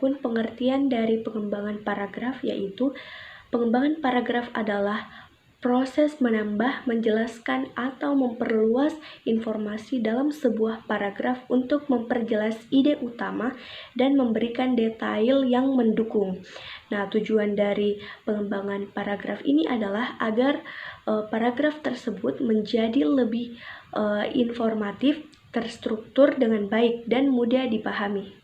Adapun pengertian dari pengembangan paragraf yaitu pengembangan paragraf adalah proses menambah, menjelaskan, atau memperluas informasi dalam sebuah paragraf untuk memperjelas ide utama dan memberikan detail yang mendukung. Nah, tujuan dari pengembangan paragraf ini adalah agar paragraf tersebut menjadi lebih informatif, terstruktur dengan baik, dan mudah dipahami.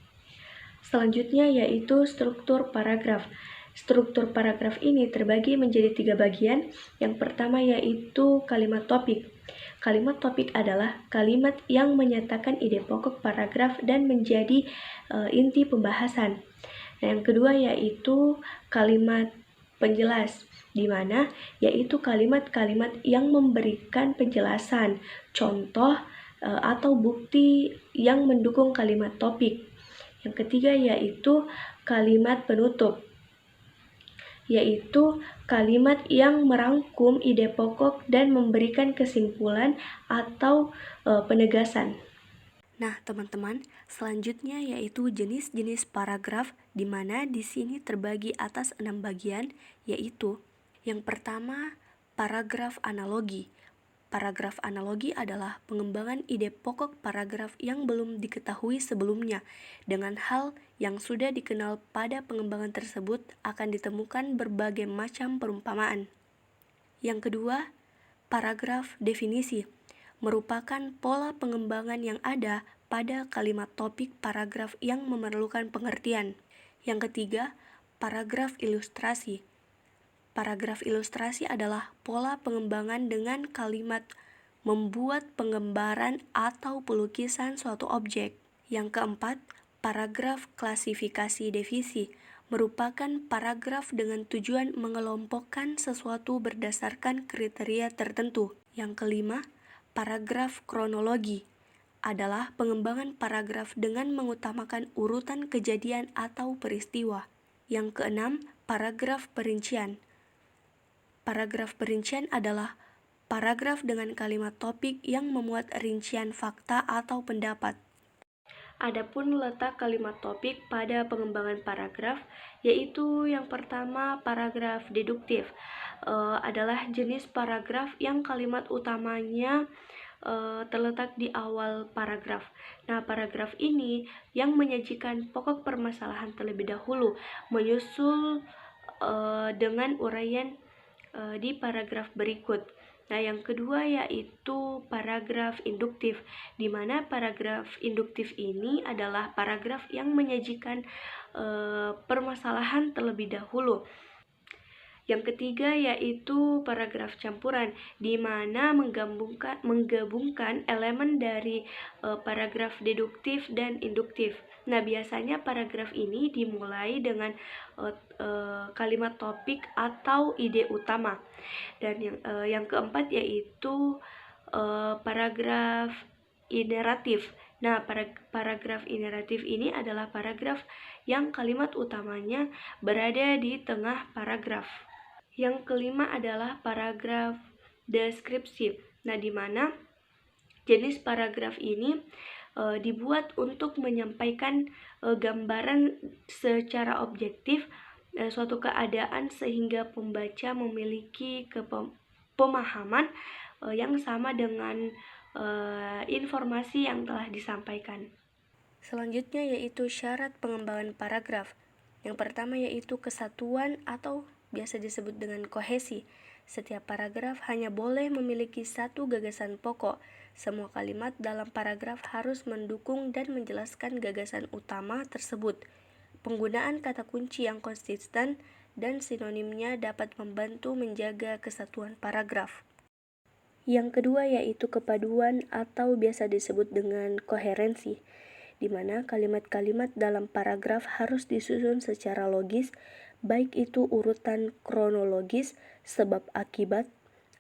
Selanjutnya yaitu struktur paragraf. Struktur paragraf ini terbagi menjadi 3 bagian. Yang pertama yaitu kalimat topik. Kalimat topik adalah kalimat yang menyatakan ide pokok paragraf dan menjadi inti pembahasan. Nah, yang kedua yaitu kalimat penjelas, di mana yaitu kalimat-kalimat yang memberikan penjelasan, contoh atau bukti yang mendukung kalimat topik. Yang ketiga yaitu kalimat penutup, yaitu kalimat yang merangkum ide pokok dan memberikan kesimpulan atau penegasan. Nah, teman-teman, selanjutnya yaitu jenis-jenis paragraf, di mana di sini terbagi atas 6 bagian, yaitu yang pertama, paragraf analogi. Paragraf analogi adalah pengembangan ide pokok paragraf yang belum diketahui sebelumnya. Dengan hal yang sudah dikenal pada pengembangan tersebut akan ditemukan berbagai macam perumpamaan. Yang kedua, paragraf definisi merupakan pola pengembangan yang ada pada kalimat topik paragraf yang memerlukan pengertian. Yang ketiga, paragraf ilustrasi. Paragraf ilustrasi adalah pola pengembangan dengan kalimat membuat penggambaran atau pelukisan suatu objek. Yang keempat, paragraf klasifikasi divisi merupakan paragraf dengan tujuan mengelompokkan sesuatu berdasarkan kriteria tertentu. Yang kelima, paragraf kronologi adalah pengembangan paragraf dengan mengutamakan urutan kejadian atau peristiwa. Yang keenam, paragraf perincian. Paragraf perincian adalah paragraf dengan kalimat topik yang memuat rincian fakta atau pendapat. Adapun letak kalimat topik pada pengembangan paragraf, yaitu yang pertama paragraf deduktif, adalah jenis paragraf yang kalimat utamanya terletak di awal paragraf. Nah, paragraf ini yang menyajikan pokok permasalahan terlebih dahulu, menyusul dengan uraian di paragraf berikut. Nah, yang kedua yaitu paragraf induktif, di mana paragraf induktif ini adalah paragraf yang menyajikan permasalahan terlebih dahulu. Yang ketiga yaitu paragraf campuran, di mana menggabungkan elemen dari paragraf deduktif dan induktif. Nah, biasanya paragraf ini dimulai dengan kalimat topik atau ide utama. Dan yang keempat yaitu paragraf ineratif. Nah, paragraf ineratif ini adalah paragraf yang kalimat utamanya berada di tengah paragraf. Yang kelima adalah paragraf deskripsi. Nah, di mana jenis paragraf ini dibuat untuk menyampaikan gambaran secara objektif suatu keadaan sehingga pembaca memiliki pemahaman yang sama dengan informasi yang telah disampaikan. Selanjutnya yaitu syarat pengembangan paragraf. Yang pertama yaitu kesatuan atau biasa disebut dengan kohesi. Setiap paragraf hanya boleh memiliki satu gagasan pokok. Semua kalimat dalam paragraf harus mendukung dan menjelaskan gagasan utama tersebut. Penggunaan kata kunci yang konsisten dan sinonimnya dapat membantu menjaga kesatuan paragraf. Yang kedua yaitu kepaduan atau biasa disebut dengan koherensi, di mana kalimat-kalimat dalam paragraf harus disusun secara logis, baik itu urutan kronologis, sebab akibat,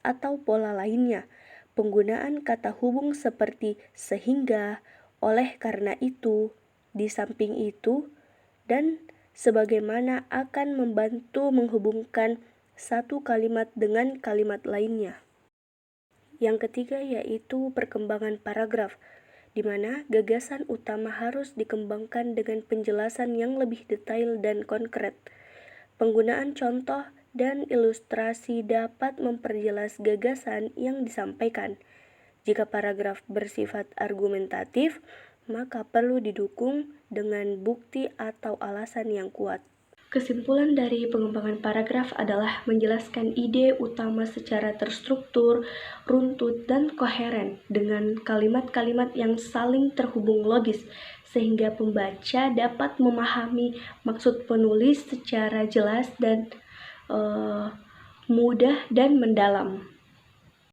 atau pola lainnya. Penggunaan kata hubung seperti sehingga, oleh karena itu, di samping itu, dan sebagaimana akan membantu menghubungkan satu kalimat dengan kalimat lainnya. Yang ketiga yaitu perkembangan paragraf, di mana gagasan utama harus dikembangkan dengan penjelasan yang lebih detail dan konkret. Penggunaan contoh dan ilustrasi dapat memperjelas gagasan yang disampaikan. Jika paragraf bersifat argumentatif, maka perlu didukung dengan bukti atau alasan yang kuat. Kesimpulan dari pengembangan paragraf adalah menjelaskan ide utama secara terstruktur, runtut, dan koheren dengan kalimat-kalimat yang saling terhubung logis, sehingga pembaca dapat memahami maksud penulis secara jelas dan mudah dan mendalam.